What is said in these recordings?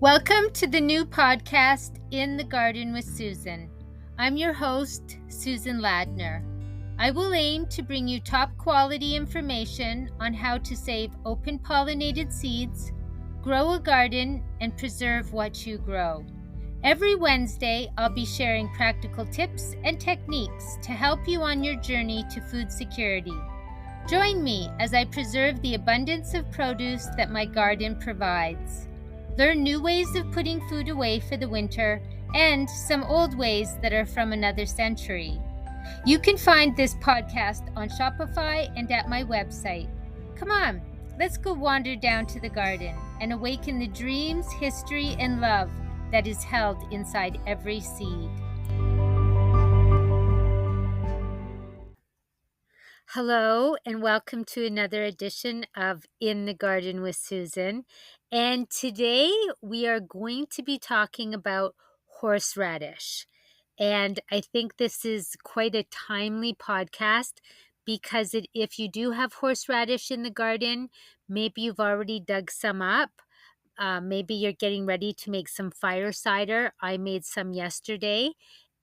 Welcome to the new podcast, In the Garden with Susan. I'm your host, Susan Ladner. I will aim to bring you top quality information on how to save open pollinated seeds, grow a garden, and preserve what you grow. Every Wednesday, I'll be sharing practical tips and techniques to help you on your journey to food security. Join me as I preserve the abundance of produce that my garden provides. Learn new ways of putting food away for the winter and some old ways that are from another century. You can find this podcast on Shopify and at my website. Come on, let's go wander down to the garden and awaken the dreams, history, and love that is held inside every seed. Hello, and welcome to another edition of In the Garden with Susan. And today we are going to be talking about horseradish. And I think this is quite a timely podcast because if you do have horseradish in the garden, maybe you've already dug some up. Maybe you're getting ready to make some fire cider. I made some yesterday.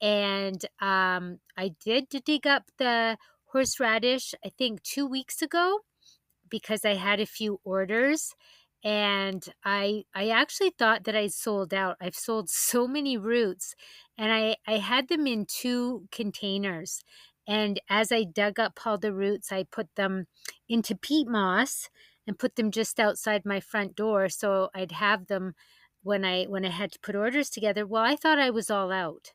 And I did dig up the horseradish, I think 2 weeks ago, because I had a few orders. And I actually thought that I'd sold out. I've sold so many roots, and I had them in 2 containers. And as I dug up all the roots, I put them into peat moss and put them just outside my front door so I'd have them when I had to put orders together. Well, I thought I was all out.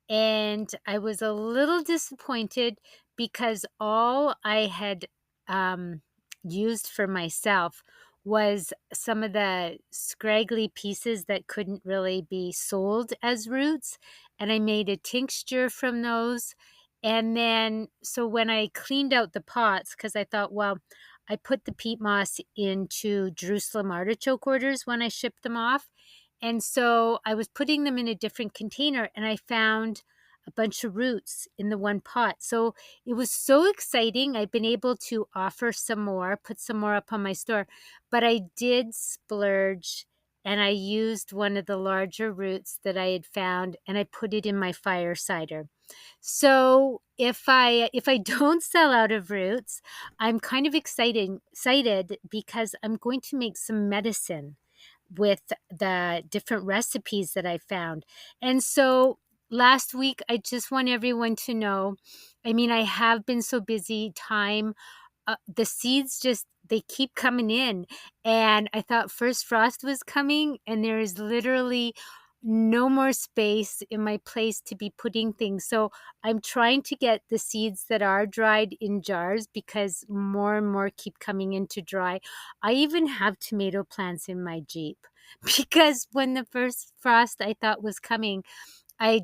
And I was a little disappointed because all I had used for myself was some of the scraggly pieces that couldn't really be sold as roots. And I made a tincture from those. And then, so when I cleaned out the pots, because I thought, well, I put the peat moss into Jerusalem artichoke orders when I shipped them off. And so I was putting them in a different container, and I found a bunch of roots in the one pot. So it was so exciting. I've been able to offer some more, put some more up on my store, but I did splurge and I used one of the larger roots that I had found and I put it in my fire cider. So if I don't sell out of roots, I'm kind of excited because I'm going to make some medicine with the different recipes that I found. And so last week, I just want everyone to know, I mean, I have been so busy, the seeds they keep coming in. And I thought first frost was coming, and there is literally no more space in my place to be putting things. So I'm trying to get the seeds that are dried in jars because more and more keep coming into dry. I even have tomato plants in my Jeep because when the first frost I thought was coming, I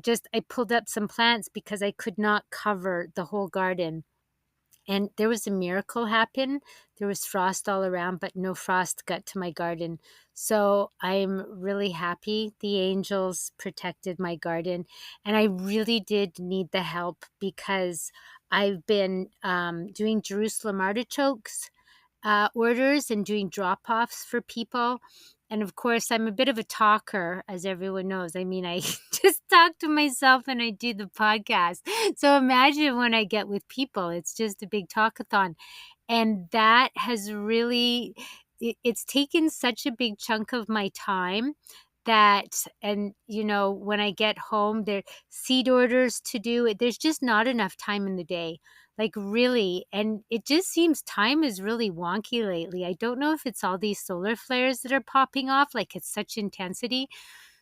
pulled up some plants because I could not cover the whole garden. And there was a miracle happen. There was frost all around, but no frost got to my garden. So I'm really happy. The angels protected my garden. And I really did need the help because I've been doing Jerusalem artichokes orders and doing drop-offs for people. And of course, I'm a bit of a talker, as everyone knows. I mean, I just talk to myself and I do the podcast. So imagine when I get with people, it's just a big talkathon. And that has really, it's taken such a big chunk of my time and when I get home, there are seed orders to do. There's just not enough time in the day. Like really, and it just seems time is really wonky lately. I don't know if it's all these solar flares that are popping off, like it's such intensity.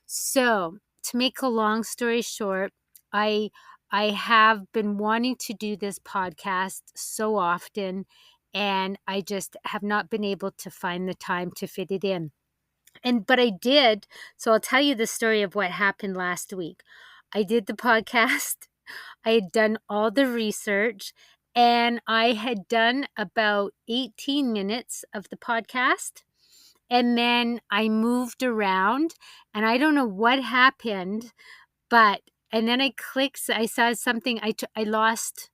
So to make a long story short, I have been wanting to do this podcast so often, and I just have not been able to find the time to fit it in. But I did. So I'll tell you the story of what happened last week. I did the podcast. I had done all the research, and I had done about 18 minutes of the podcast. And then I moved around, and I don't know what happened, and then I saw something. I lost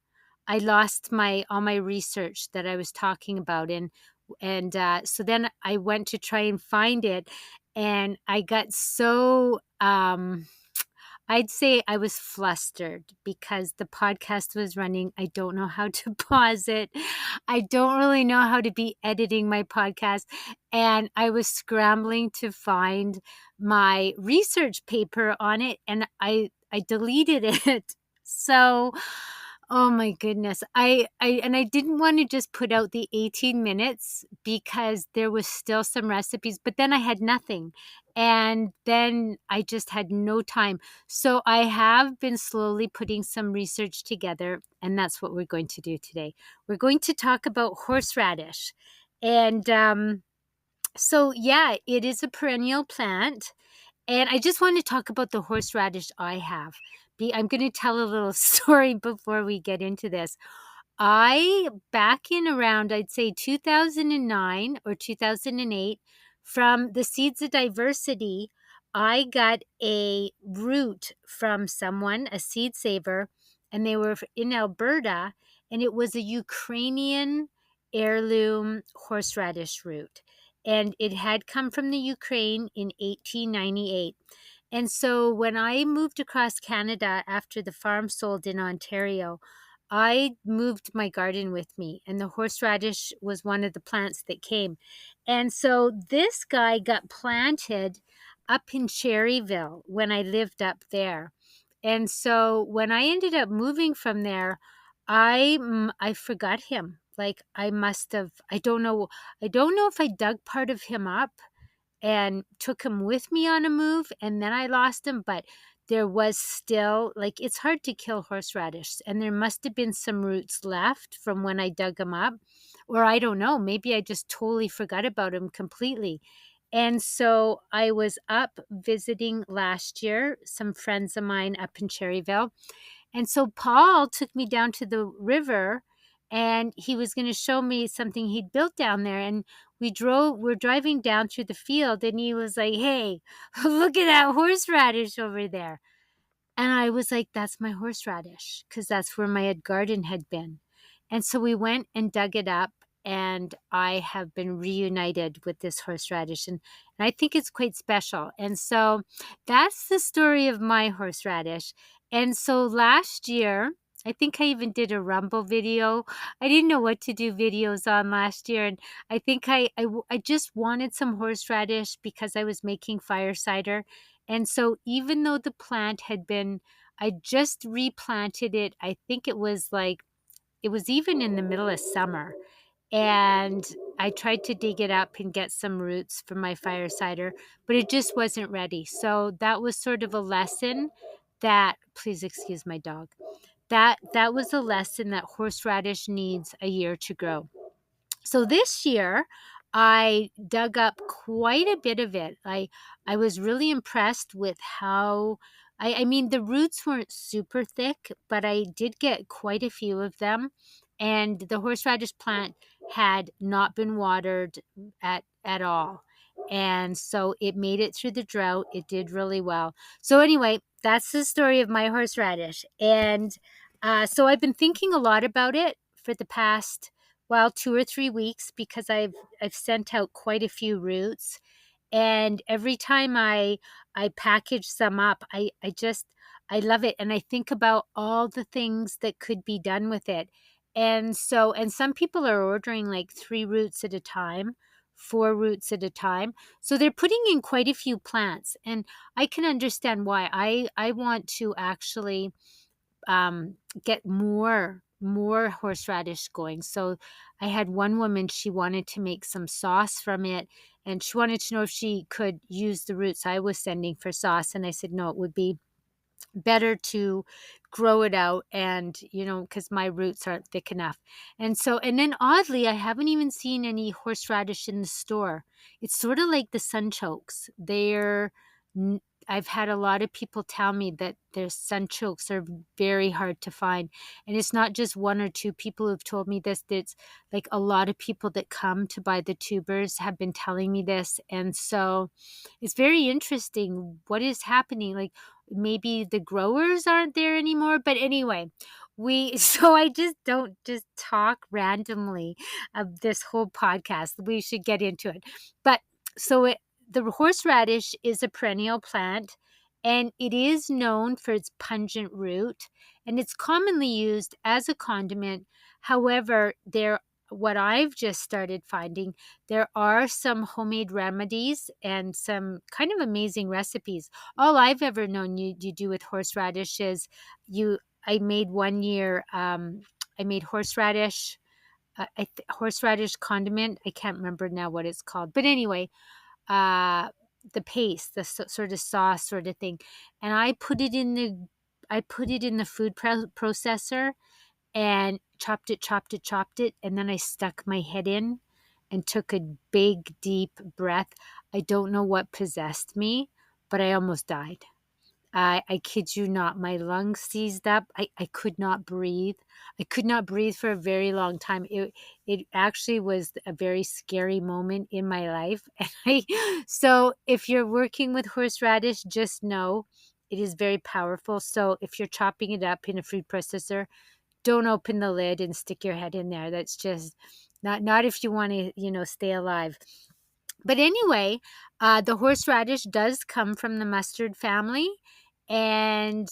all my research that I was talking about, and so then I went to try and find it, and I got so I'd say I was flustered because the podcast was running. I don't know how to pause it. I don't really know how to be editing my podcast. And I was scrambling to find my research paper on it, and I deleted it. So, oh my goodness. I didn't want to just put out the 18 minutes because there was still some recipes, but then I had nothing. And then I just had no time. So I have been slowly putting some research together, and that's what we're going to do today. We're going to talk about horseradish. And so, yeah, it is a perennial plant. And I just want to talk about the horseradish I have. I'm going to tell a little story before we get into this. Back in around, I'd say 2009 or 2008, from the Seeds of Diversity, I got a root from someone, a seed saver, and they were in Alberta, and it was a Ukrainian heirloom horseradish root. And it had come from the Ukraine in 1898. And so when I moved across Canada after the farm sold in Ontario, I moved my garden with me, and the horseradish was one of the plants that came. And so this guy got planted up in Cherryville when I lived up there. And so when I ended up moving from there, I forgot him. Like I must have, I don't know if I dug part of him up and took him with me on a move and then I lost him, but there was still, like, it's hard to kill horseradish, and there must have been some roots left from when I dug him up, or I don't know, maybe I just totally forgot about him completely. And so I was up visiting last year, some friends of mine up in Cherryville, and so Paul took me down to the river, and he was going to show me something he'd built down there. And we're driving down through the field, and he was like, "Hey, look at that horseradish over there." And I was like, "That's my horseradish," because that's where my garden had been. And so we went and dug it up, and I have been reunited with this horseradish, and I think it's quite special. And so that's the story of my horseradish. And so last year, I think I even did a Rumble video. I didn't know what to do videos on last year, and I think I just wanted some horseradish because I was making fire cider. And so even though the plant had been, I just replanted it. I think it was like, it was even in the middle of summer. And I tried to dig it up and get some roots for my fire cider, but it just wasn't ready. So that was sort of a lesson that, please excuse my dog, that was a lesson that horseradish needs a year to grow. So this year, I dug up quite a bit of it. I was really impressed with how, I mean, the roots weren't super thick, but I did get quite a few of them. And the horseradish plant had not been watered at all. And so it made it through the drought. It did really well. So anyway, that's the story of my horseradish. And so I've been thinking a lot about it for the past, well, 2 or 3 weeks, because I've sent out quite a few roots, and every time I package some up, I just, I love it, and I think about all the things that could be done with it. And so, and some people are ordering like 3 roots at a time, 4 roots at a time, so they're putting in quite a few plants, and I can understand why. I want to actually get more horseradish going. So I had one woman, she wanted to make some sauce from it, and she wanted to know if she could use the roots I was sending for sauce. And I said, no, it would be better to grow it out, and because my roots aren't thick enough. And so, and then oddly, I haven't even seen any horseradish in the store. It's sort of like the sunchokes. I've had a lot of people tell me that their sunchokes are very hard to find, and it's not just 1 or 2 people who've told me this. It's like a lot of people that come to buy the tubers have been telling me this. And so it's very interesting what is happening. Like, maybe the growers aren't there anymore, but anyway, so I just don't just talk randomly of this whole podcast. We should get into it. But so the horseradish is a perennial plant, and it is known for its pungent root, and it's commonly used as a condiment. However, what I've just started finding, there are some homemade remedies and some kind of amazing recipes. All I've ever known you do with horseradish is I made one year, I made horseradish, horseradish condiment. I can't remember now what it's called, but anyway, uh, the paste, the sort of sauce sort of thing, and I put it in the food processor and chopped it, and then I stuck my head in and took a big deep breath. I don't know what possessed me, but I almost died. I kid you not, my lungs seized up. I could not breathe. I could not breathe for a very long time. It actually was a very scary moment in my life. So if you're working with horseradish, just know it is very powerful. So if you're chopping it up in a food processor, don't open the lid and stick your head in there. That's just not if you want to, stay alive. But anyway, the horseradish does come from the mustard family, and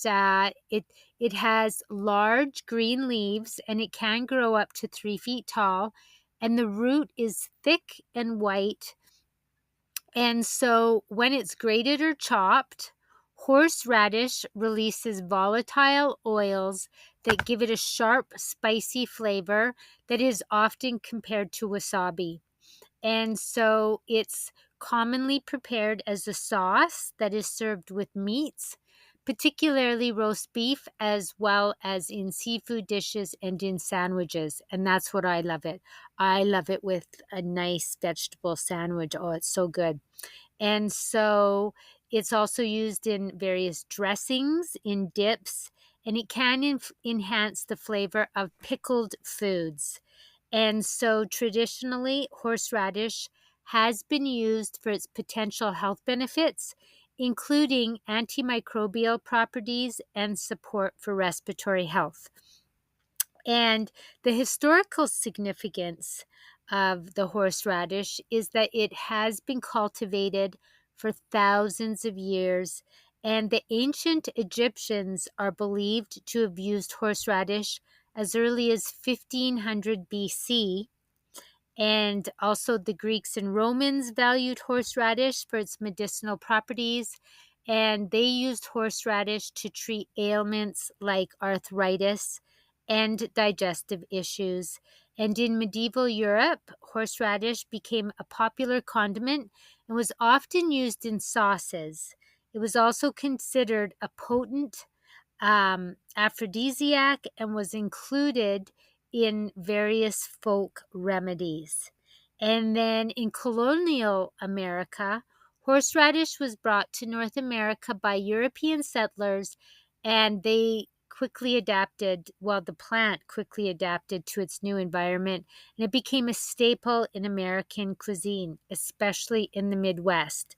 it has large green leaves, and it can grow up to 3 feet tall, and the root is thick and white. And so when it's grated or chopped, horseradish releases volatile oils that give it a sharp, spicy flavor that is often compared to wasabi. And so it's commonly prepared as a sauce that is served with meats, particularly roast beef, as well as in seafood dishes and in sandwiches. And that's what I love it. I love it with a nice vegetable sandwich. Oh, it's so good. And so it's also used in various dressings, in dips, and it can enhance the flavor of pickled foods. And so traditionally, horseradish has been used for its potential health benefits, including antimicrobial properties and support for respiratory health. And the historical significance of the horseradish is that it has been cultivated for thousands of years, and the ancient Egyptians are believed to have used horseradish as early as 1500 BC. And also, the Greeks and Romans valued horseradish for its medicinal properties, and they used horseradish to treat ailments like arthritis and digestive issues. And in medieval Europe, horseradish became a popular condiment and was often used in sauces. It was also considered a potent aphrodisiac and was included in various folk remedies. And then in colonial America, horseradish was brought to North America by European settlers, and the plant quickly adapted to its new environment, and it became a staple in American cuisine, especially in the Midwest.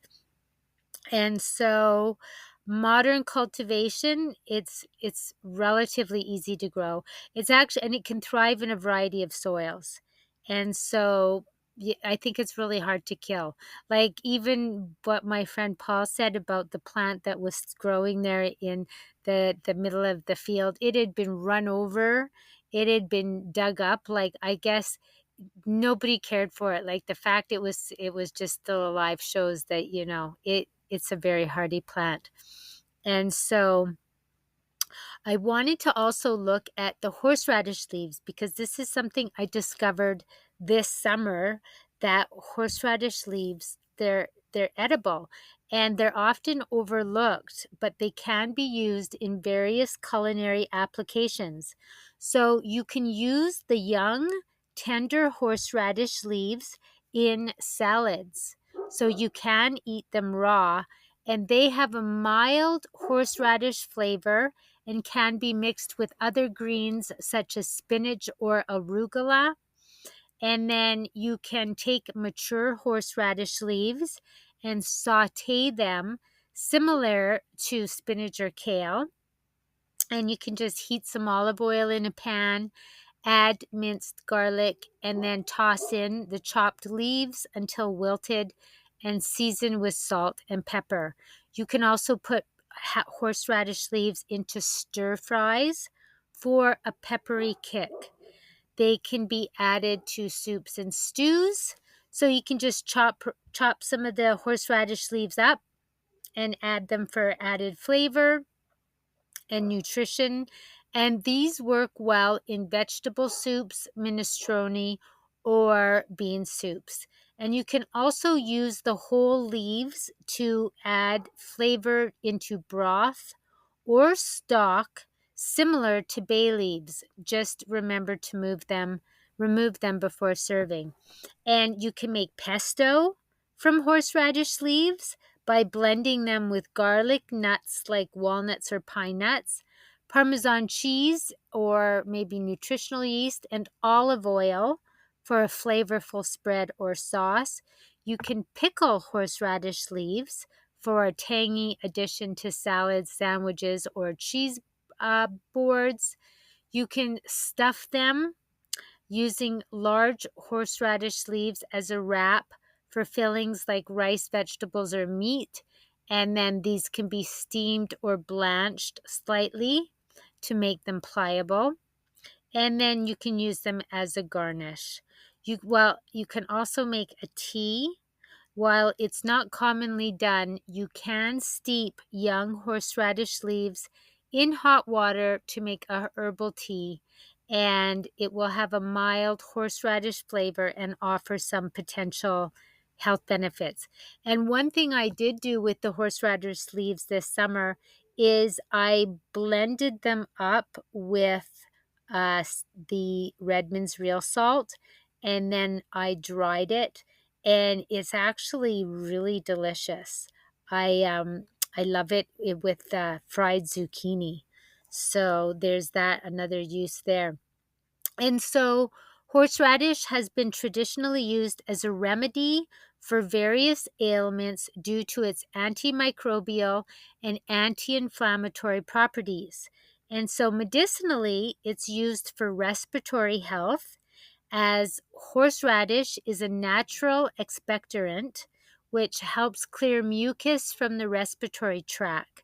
And so modern cultivation, it's relatively easy to grow. It's actually, and it can thrive in a variety of soils. And so I think it's really hard to kill. Like even what my friend Paul said about the plant that was growing there in the middle of the field, it had been run over, it had been dug up. Like I guess nobody cared for it. Like the fact it was just still alive shows that it's a very hardy plant. And so I wanted to also look at the horseradish leaves, because this is something I discovered this summer, that horseradish leaves, they're edible, and they're often overlooked, but they can be used in various culinary applications. So you can use the young, tender horseradish leaves in salads. So you can eat them raw, and they have a mild horseradish flavor and can be mixed with other greens such as spinach or arugula. And then you can take mature horseradish leaves and saute them similar to spinach or kale. And you can just heat some olive oil in a pan, add minced garlic, and then toss in the chopped leaves until wilted. and season with salt and pepper. You can also put horseradish leaves into stir fries for a peppery kick. They can be added to soups and stews. So you can just chop some of the horseradish leaves up and add them for added flavor and nutrition. And these work well in vegetable soups, minestrone, or bean soups. And you can also use the whole leaves to add flavor into broth or stock, similar to bay leaves. Just remember to remove them before serving. And you can make pesto from horseradish leaves by blending them with garlic, nuts like walnuts or pine nuts, Parmesan cheese or maybe nutritional yeast, and olive oil for a flavorful spread or sauce. You can pickle horseradish leaves for a tangy addition to salads, sandwiches, or cheese boards. You can stuff them using large horseradish leaves as a wrap for fillings like rice, vegetables, or meat. And then these can be steamed or blanched slightly to make them pliable. And then you can use them as a garnish. You can also make a tea. While it's not commonly done, you can steep young horseradish leaves in hot water to make a herbal tea, and it will have a mild horseradish flavor and offer some potential health benefits. And one thing I did do with the horseradish leaves this summer is I blended them up with the Redmond's real salt, and then I dried it, and it's actually really delicious. I love it with fried zucchini. So there's that, another use there. And so horseradish has been traditionally used as a remedy for various ailments due to its antimicrobial and anti-inflammatory properties. And so medicinally, it's used for respiratory health, as horseradish is a natural expectorant which helps clear mucus from the respiratory tract.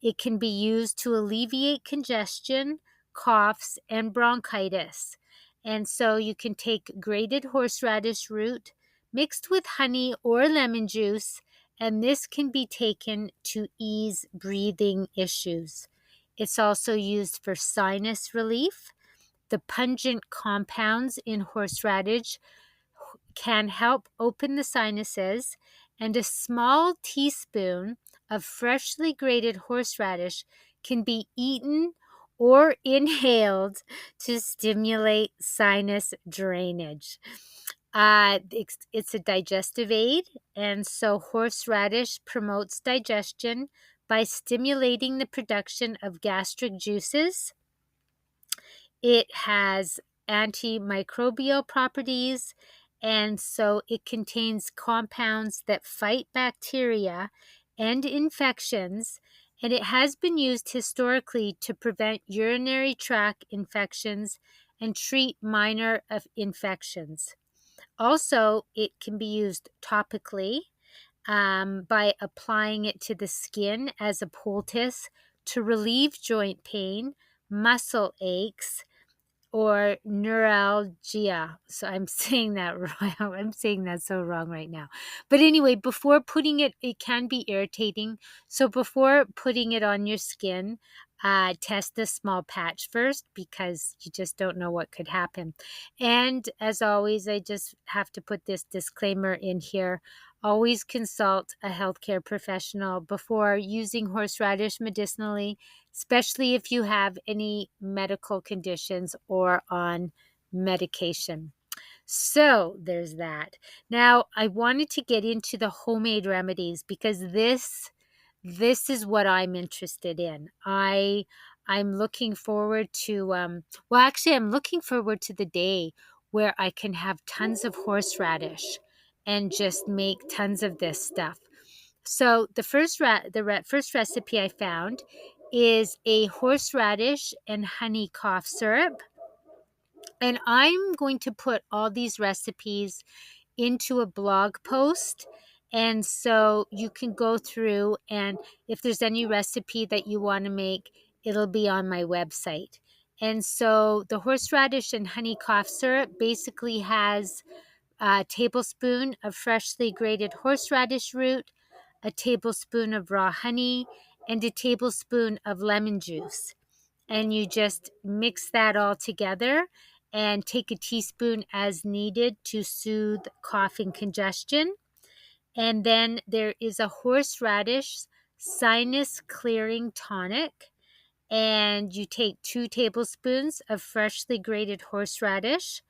It can be used to alleviate congestion, coughs, and bronchitis. And so you can take grated horseradish root mixed with honey or lemon juice, and this can be taken to ease breathing issues. It's also used for sinus relief. The pungent compounds in horseradish can help open the sinuses, and a small teaspoon of freshly grated horseradish can be eaten or inhaled to stimulate sinus drainage. It's a digestive aid, and so horseradish promotes digestion by stimulating the production of gastric juices. It has antimicrobial properties, and so it contains compounds that fight bacteria and infections, and it has been used historically to prevent urinary tract infections and treat minor infections. Also, it can be used topically by applying it to the skin as a poultice to relieve joint pain, muscle aches, or neuralgia. So I'm saying that wrong. I'm saying that so wrong right now. But anyway, before putting it can be irritating. So before putting it on your skin, test a small patch first, because you just don't know what could happen. And as always, I just have to put this disclaimer in here. Always consult a healthcare professional before using horseradish medicinally, especially if you have any medical conditions or on medication. So there's that. Now, I wanted to get into the homemade remedies, because this is what I'm interested in. I'm looking forward to I'm looking forward to the day where I can have tons of horseradish and just make tons of this stuff. So the first recipe I found is a horseradish and honey cough syrup. And I'm going to put all these recipes into a blog post, And so you can go through, and if there's any recipe that you want to make, it'll be on my website. And so the horseradish and honey cough syrup basically has a tablespoon of freshly grated horseradish root, a tablespoon of raw honey, and a tablespoon of lemon juice. And you just mix that all together and take a teaspoon as needed to soothe cough and congestion. And then there is a horseradish sinus clearing tonic. And you take 2 tablespoons of freshly grated horseradish,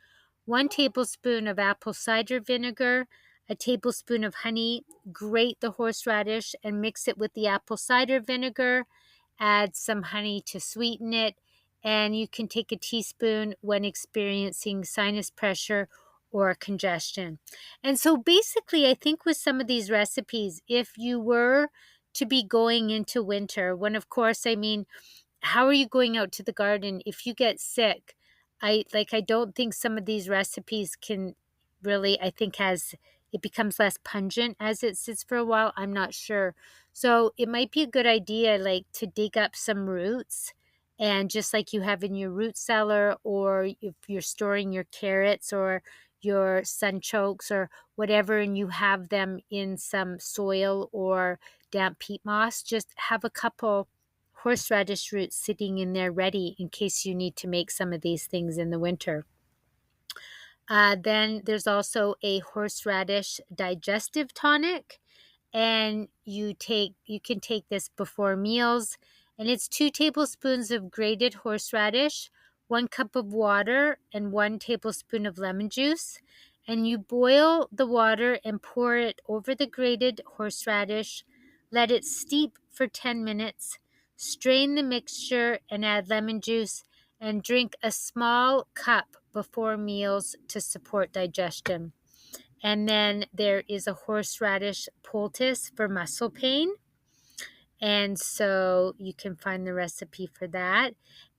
1 tablespoon of apple cider vinegar, a tablespoon of honey. Grate the horseradish and mix it with the apple cider vinegar. Add some honey to sweeten it. And you can take a teaspoon when experiencing sinus pressure or congestion. And so basically, I think with some of these recipes, if you were to be going into winter, when of course, I mean, how are you going out to the garden if you get sick? I don't think some of these recipes can really, I think, as it becomes less pungent as it sits for a while. I'm not sure. So it might be a good idea like to dig up some roots, and just like you have in your root cellar, or if you're storing your carrots or your sunchokes or whatever, and you have them in some soil or damp peat moss, just have a couple horseradish roots sitting in there ready in case you need to make some of these things in the winter. Then there's also a horseradish digestive tonic, and you can take this before meals, and it's 2 tablespoons of grated horseradish, 1 cup of water, and 1 tablespoon of lemon juice. And you boil the water and pour it over the grated horseradish. Let it steep for 10 minutes. Strain the mixture and add lemon juice, and drink a small cup before meals to support digestion. And then there is a horseradish poultice for muscle pain. And so you can find the recipe for that.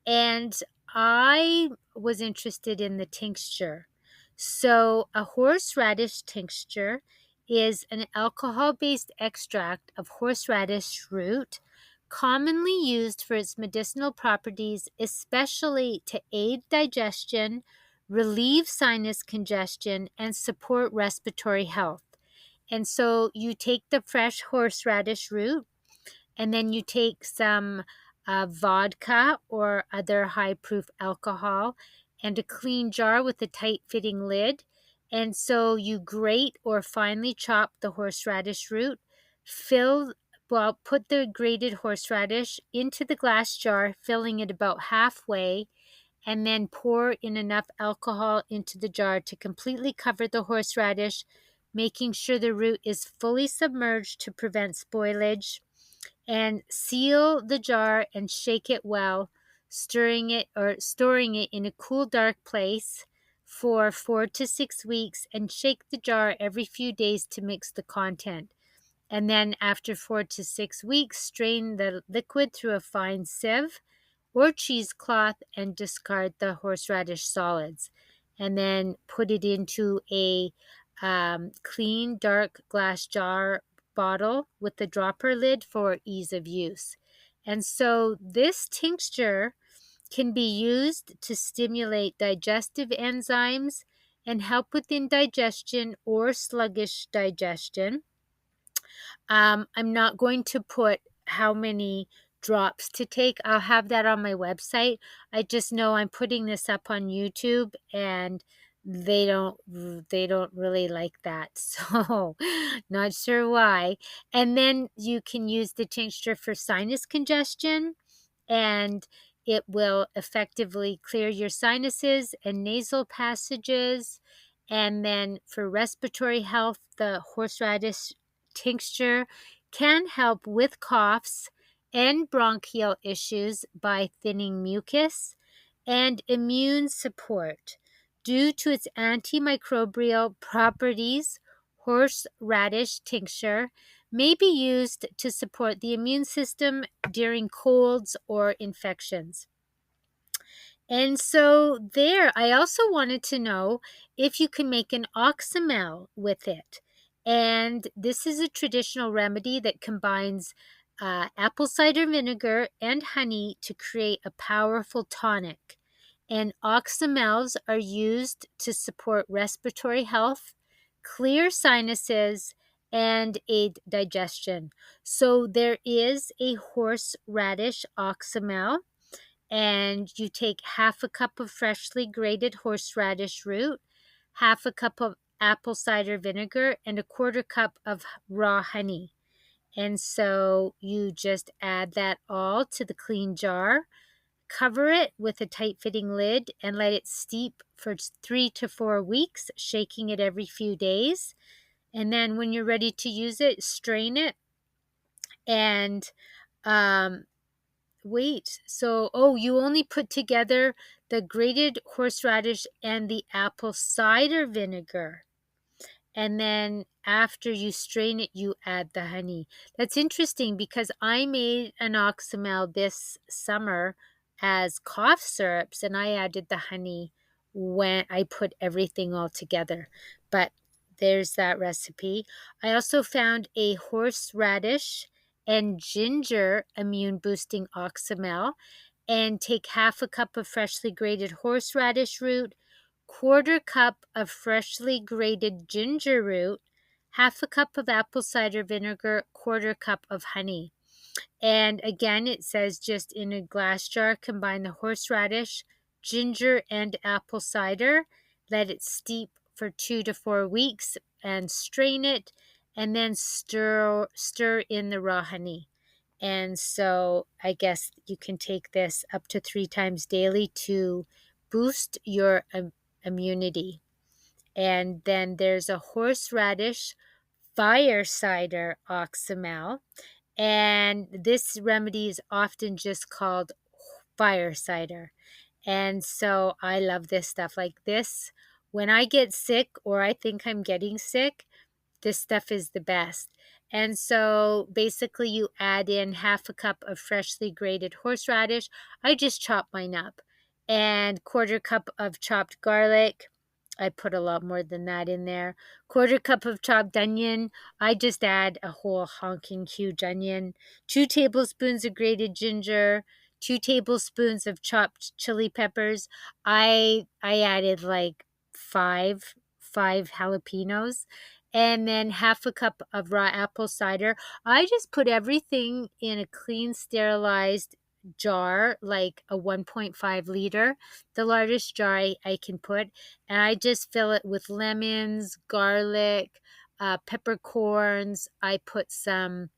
And I was interested in the tincture. So a horseradish tincture is an alcohol-based extract of horseradish root, commonly used for its medicinal properties, especially to aid digestion, relieve sinus congestion, and support respiratory health. And so you take the fresh horseradish root, and then you take some vodka or other high proof alcohol and a clean jar with a tight fitting lid. And so you grate or finely chop the horseradish root, put the grated horseradish into the glass jar, filling it about halfway, and then pour in enough alcohol into the jar to completely cover the horseradish, making sure the root is fully submerged to prevent spoilage. And seal the jar and shake it well, stirring it or storing it in a cool, dark place for 4 to 6 weeks, and shake the jar every few days to mix the content. And then after 4 to 6 weeks, strain the liquid through a fine sieve or cheesecloth and discard the horseradish solids. And then put it into a clean, dark glass jar bottle with the dropper lid for ease of use. And so this tincture can be used to stimulate digestive enzymes and help with indigestion or sluggish digestion. I'm not going to put how many drops to take. I'll have that on my website. I just know I'm putting this up on YouTube, and they don't really like that. So not sure why. And then you can use the tincture for sinus congestion, and it will effectively clear your sinuses and nasal passages. And then for respiratory health, the horseradish tincture can help with coughs and bronchial issues by thinning mucus, and immune support. Due to its antimicrobial properties, horseradish tincture may be used to support the immune system during colds or infections. And so I also wanted to know if you can make an oxymel with it. And this is a traditional remedy that combines apple cider vinegar and honey to create a powerful tonic. And oxymels are used to support respiratory health, clear sinuses, and aid digestion. So there is a horseradish oxymel, and you take half a cup of freshly grated horseradish root, half a cup of apple cider vinegar, and a quarter cup of raw honey. And so you just add that all to the clean jar, cover it with a tight fitting lid, and let it steep for 3 to 4 weeks, shaking it every few days. And then when you're ready to use it, strain it and um, wait. So, you only put together the grated horseradish and the apple cider vinegar. And then after you strain it, you add the honey. That's interesting because I made an oxymel this summer as cough syrups, and I added the honey when I put everything all together. But there's that recipe. I also found a horseradish and ginger immune boosting oxymel, and take half a cup of freshly grated horseradish root, quarter cup of freshly grated ginger root, half a cup of apple cider vinegar, quarter cup of honey. And again, it says just in a glass jar, combine the horseradish, ginger, and apple cider. Let it steep for 2 to 4 weeks and strain it, and then stir in the raw honey. And so I guess you can take this up to 3 times daily to boost your immunity. And then there's a horseradish fire cider oxymel. And this remedy is often just called fire cider. And so I love this stuff. Like this, when I get sick or I think I'm getting sick, this stuff is the best. And so basically you add in half a cup of freshly grated horseradish. I just chop mine up. And quarter cup of chopped garlic. I put a lot more than that in there. Quarter cup of chopped onion. I just add a whole honking huge onion. 2 tablespoons of grated ginger. 2 tablespoons of chopped chili peppers. I added like five jalapenos, and then half a cup of raw apple cider. I just put everything in a clean, sterilized jar, like a 1.5 liter, the largest jar I can put, and I just fill it with lemons, garlic, peppercorns. I put some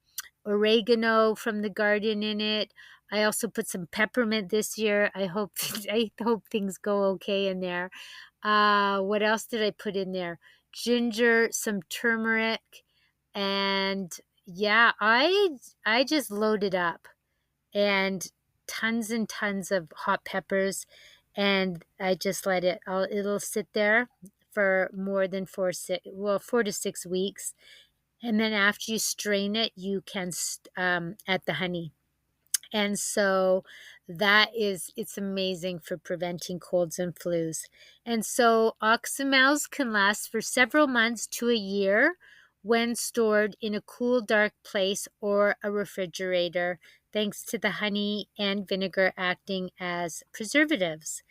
oregano from the garden in it. I also put some peppermint this year. I hope I hope things go okay in there. What else did I put in there? Ginger, some turmeric, and yeah, I just loaded up, and tons and tons of hot peppers, and I just let it'll sit there for more than 4 to 6 weeks, and then after you strain it, you can add the honey. And so it's amazing for preventing colds and flus. And so oxymels can last for several months to a year when stored in a cool, dark place or a refrigerator, thanks to the honey and vinegar acting as preservatives.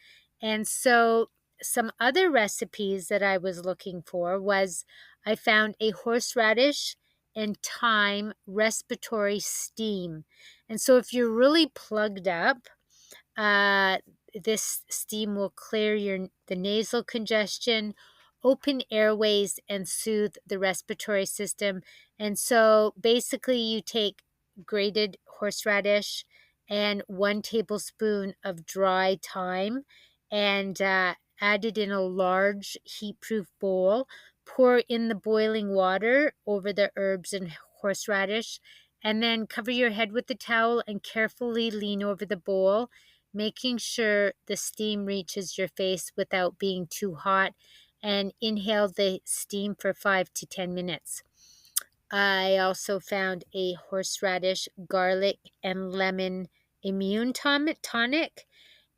And so some other recipes that I was looking for was I found a horseradish and thyme respiratory steam. And so if you're really plugged up, this steam will clear the nasal congestion, open airways, and soothe the respiratory system. And so basically you take grated horseradish and 1 tablespoon of dry thyme, and add it in a large heat-proof bowl. Pour in the boiling water over the herbs and horseradish, and then cover your head with the towel and carefully lean over the bowl, making sure the steam reaches your face without being too hot, and inhale the steam for 5 to 10 minutes. I also found a horseradish, garlic, and lemon immune tonic,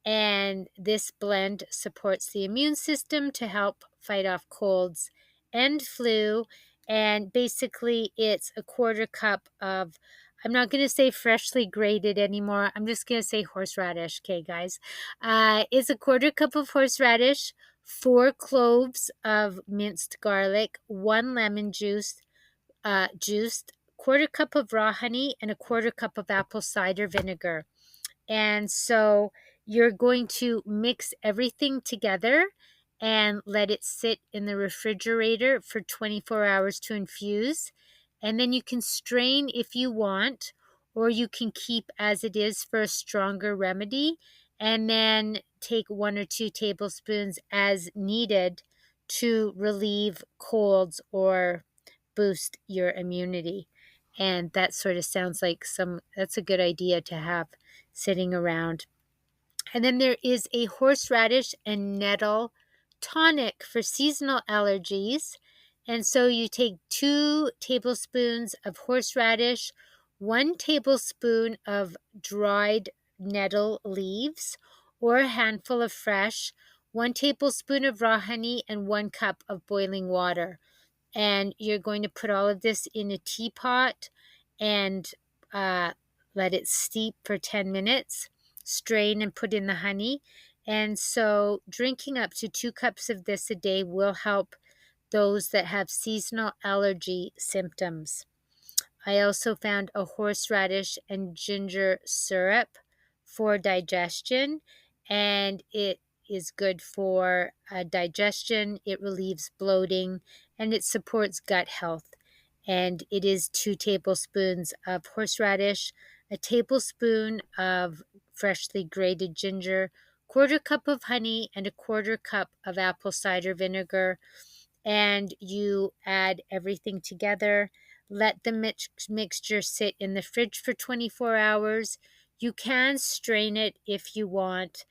and this blend supports the immune system to help fight off colds and flu. And basically it's a quarter cup of, I'm not going to say freshly grated anymore. I'm just going to say horseradish. Okay, guys. It's a quarter cup of horseradish, 4 cloves of minced garlic, 1 lemon juiced, quarter cup of raw honey, and a quarter cup of apple cider vinegar. And so you're going to mix everything together and let it sit in the refrigerator for 24 hours to infuse. And then you can strain if you want, or you can keep as it is for a stronger remedy. And then take 1 or 2 tablespoons as needed to relieve colds or boost your immunity. And that sort of sounds like that's a good idea to have sitting around. And then there is a horseradish and nettle tonic for seasonal allergies. And so you take 2 tablespoons of horseradish, 1 tablespoon of dried nettle leaves, or a handful of fresh, 1 tablespoon of raw honey, and 1 cup of boiling water. And you're going to put all of this in a teapot and let it steep for 10 minutes. Strain and put in the honey. And so drinking up to 2 cups of this a day will help those that have seasonal allergy symptoms. I also found a horseradish and ginger syrup for digestion, and it is good for digestion. It relieves bloating, and it supports gut health. And it is 2 tablespoons of horseradish, a tablespoon of freshly grated ginger, quarter cup of honey, and a quarter cup of apple cider vinegar. And you add everything together. Let the mixture sit in the fridge for 24 hours. You can strain it if you want.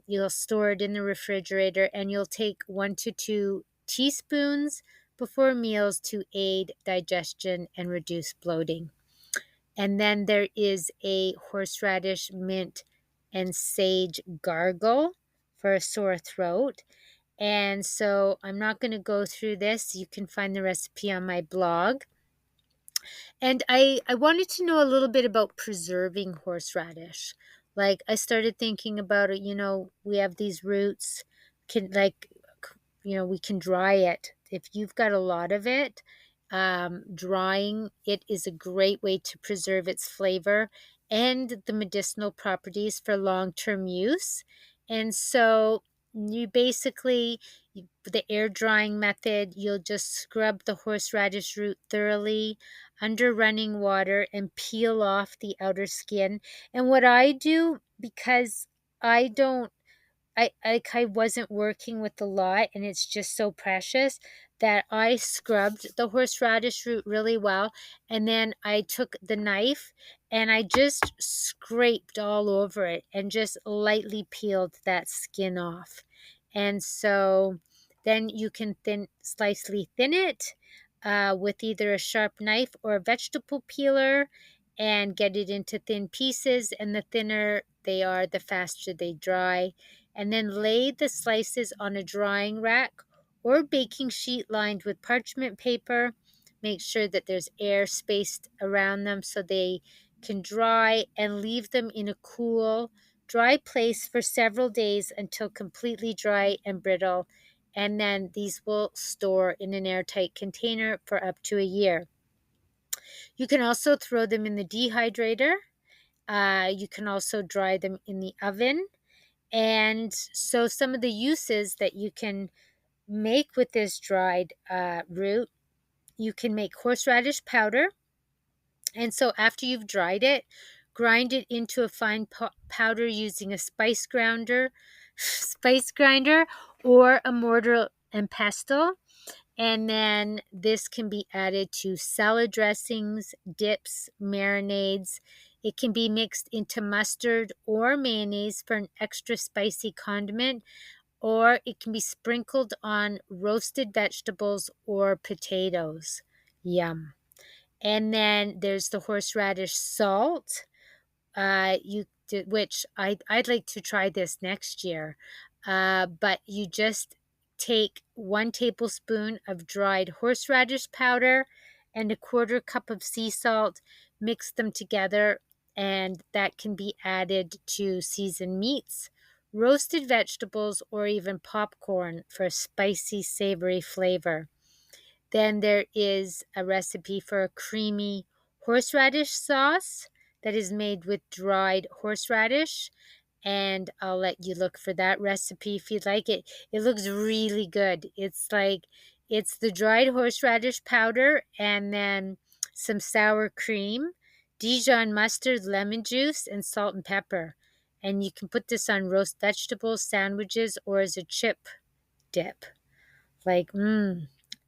You'll store it in the refrigerator, and you'll take 1 to 2 teaspoons before meals to aid digestion and reduce bloating. And then there is a horseradish, mint, and sage gargle for a sore throat. And so I'm not going to go through this. You can find the recipe on my blog. And I wanted to know a little bit about preserving horseradish. Like, I started thinking about it, we have these roots, we can dry it. If you've got a lot of it, drying it is a great way to preserve its flavor and the medicinal properties for long-term use. And so you basically, the air drying method, you'll just scrub the horseradish root thoroughly under running water and peel off the outer skin. And what I do, because I don't I wasn't working with the lot, and it's just so precious, that I scrubbed the horseradish root really well, and then I took the knife and I just scraped all over it and just lightly peeled that skin off. And so then you can slightly thin it with either a sharp knife or a vegetable peeler, and get it into thin pieces. And the thinner they are, the faster they dry. And then lay the slices on a drying rack or baking sheet lined with parchment paper. Make sure that there's air spaced around them so they can dry, and leave them in a cool, dry place for several days until completely dry and brittle. And then these will store in an airtight container for up to a year. You can also throw them in the dehydrator. You can also dry them in the oven. And so some of the uses that you can make with this dried root, you can make horseradish powder. And so after you've dried it, grind it into a fine powder using a spice grinder or a mortar and pestle. And then this can be added to salad dressings, dips, marinades. It can be mixed into mustard or mayonnaise for an extra spicy condiment, or it can be sprinkled on roasted vegetables or potatoes. Yum. And then there's the horseradish salt, which I'd like to try this next year. But you just take 1 tablespoon of dried horseradish powder and a 1/4 cup of sea salt, mix them together, and that can be added to seasoned meats, roasted vegetables, or even popcorn for a spicy, savory flavor. Then there is a recipe for a creamy horseradish sauce that is made with dried horseradish, and I'll let you look for that recipe if you'd like it. It looks really good. It's the dried horseradish powder and then some sour cream, Dijon mustard, lemon juice, and salt and pepper. And you can put this on roast vegetables, sandwiches, or as a chip dip. Like,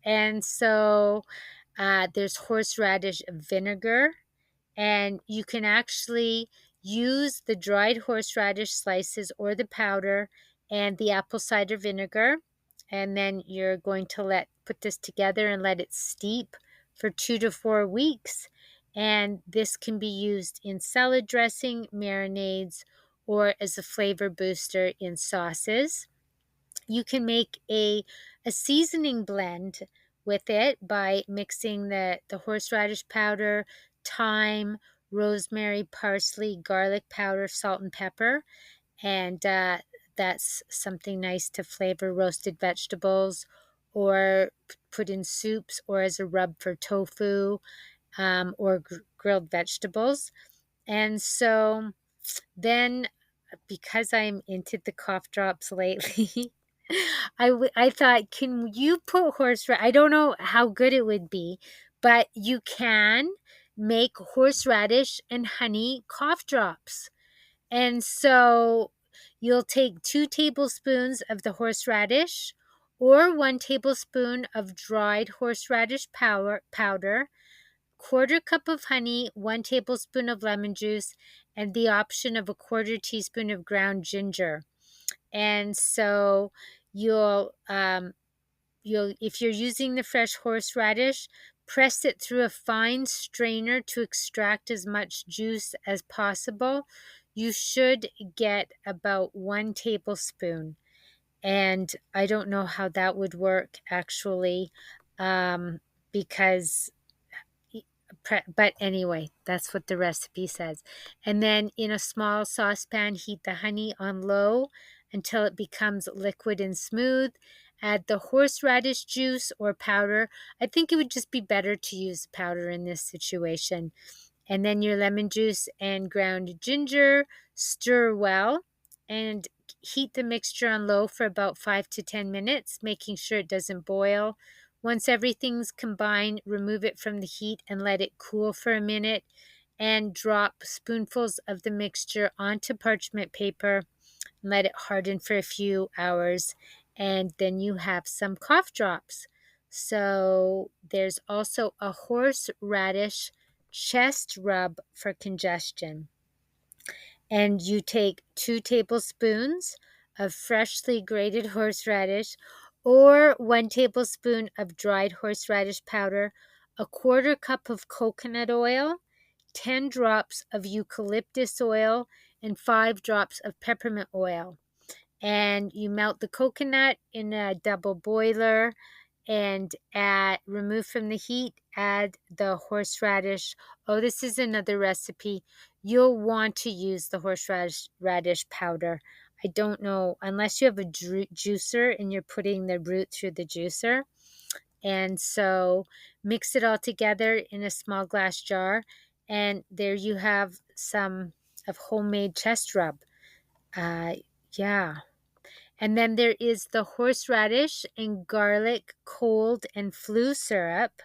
And so there's horseradish vinegar, and you can actually use the dried horseradish slices or the powder and the apple cider vinegar. And then you're going to put this together and let it steep for 2 to 4 weeks. And this can be used in salad dressing, marinades, or as a flavor booster in sauces. You can make a seasoning blend with it by mixing the horseradish powder, thyme, rosemary, parsley, garlic powder, salt, and pepper. And that's something nice to flavor roasted vegetables or put in soups or as a rub for tofu or grilled vegetables. And so then, because I'm into the cough drops lately, I thought, can you put horseradish? I don't know how good it would be, but you can make horseradish and honey cough drops. And so you'll take 2 tablespoons of the horseradish or 1 tablespoon of dried horseradish powder, 1/4 cup of honey, 1 tablespoon of lemon juice, and the option of a 1/4 teaspoon of ground ginger. And so you'll if you're using the fresh horseradish, press it through a fine strainer to extract as much juice as possible. You should get about 1 tablespoon. And I don't know how that would work actually, because but anyway, that's what the recipe says. And then in a small saucepan, heat the honey on low until it becomes liquid and smooth. Add the horseradish juice or powder. I think it would just be better to use powder in this situation. And then your lemon juice and ground ginger. Stir well and heat the mixture on low for about 5 to 10 minutes, making sure it doesn't boil. Once everything's combined, remove it from the heat and let it cool for a minute, and drop spoonfuls of the mixture onto parchment paper and let it harden for a few hours, and then you have some cough drops. So there's also a horseradish chest rub for congestion. And you take 2 tablespoons of freshly grated horseradish or 1 tablespoon of dried horseradish powder, a 1/4 cup of coconut oil, 10 drops of eucalyptus oil, and 5 drops of peppermint oil. And you melt the coconut in a double boiler and remove from the heat, add the horseradish. Oh, this is another recipe. You'll want to use the horseradish powder. I don't know, unless you have a juicer and you're putting the root through the juicer. And so mix it all together in a small glass jar, and there you have some of homemade chest rub. Yeah. And then there is the horseradish and garlic cold and flu syrup.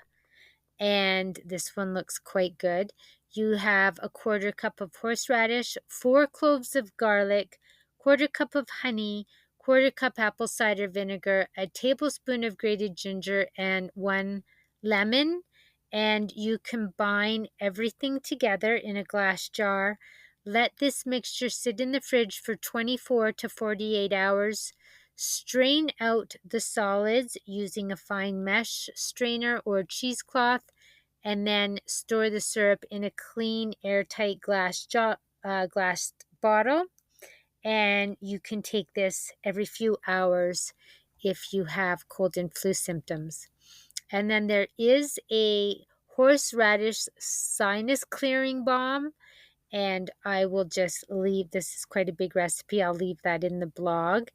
And this one looks quite good. You have a 1/4 cup of horseradish, 4 cloves of garlic, 1/4 cup of honey, 1/4 cup apple cider vinegar, a tablespoon of grated ginger, and 1 lemon. And you combine everything together in a glass jar. Let this mixture sit in the fridge for 24 to 48 hours. Strain out the solids using a fine mesh strainer or cheesecloth, and then store the syrup in a clean, airtight glass bottle. And you can take this every few hours if you have cold and flu symptoms. And then there is a horseradish sinus clearing balm, and I will just leave, this is quite a big recipe, I'll leave that in the blog.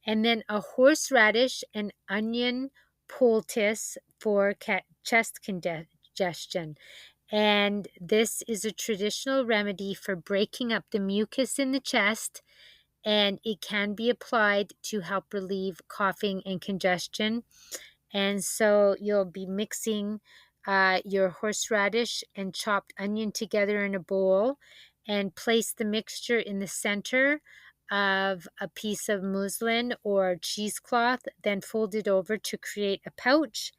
And then a horseradish and onion poultice for chest congestion. And this is a traditional remedy for breaking up the mucus in the chest, and it can be applied to help relieve coughing and congestion. And so you'll be mixing your horseradish and chopped onion together in a bowl, and place the mixture in the center of a piece of muslin or cheesecloth, then fold it over to create a pouch.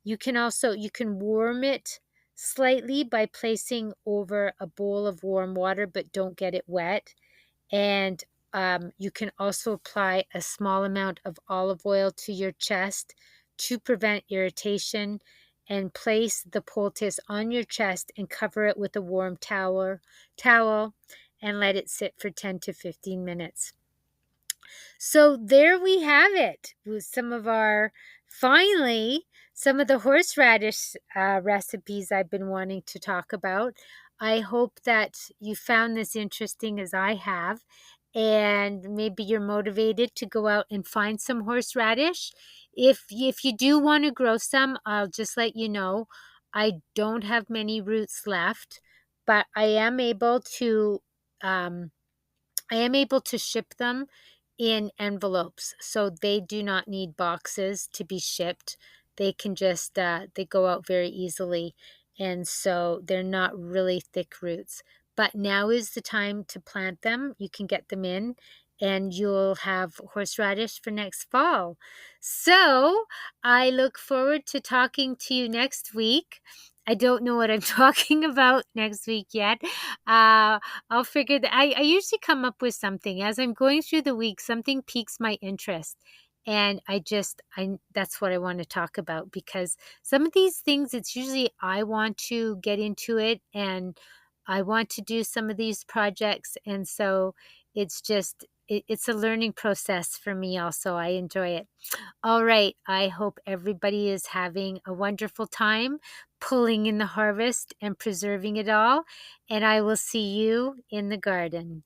You can warm it slightly by placing over a bowl of warm water, but don't get it wet. And you can also apply a small amount of olive oil to your chest to prevent irritation, and place the poultice on your chest and cover it with a warm towel and let it sit for 10 to 15 minutes. So there we have it, with some of the horseradish recipes I've been wanting to talk about. I hope that you found this interesting as I have, and maybe you're motivated to go out and find some horseradish. If you do want to grow some, I'll just let you know, I don't have many roots left, but um, I am able to ship them in envelopes, so they do not need boxes to be shipped. They can just they go out very easily, and so they're not really thick roots. But now is the time to plant them. You can get them in, and you'll have horseradish for next fall. So I look forward to talking to you next week. I don't know what I'm talking about next week yet. I'll figure that. I usually come up with something as I'm going through the week. Something piques my interest, and I that's what I want to talk about, because some of these things, it's usually I want to get into it, and I want to do some of these projects, and so it's a learning process for me. Also, I enjoy it. All right. I hope everybody is having a wonderful time pulling in the harvest and preserving it all. And I will see you in the garden.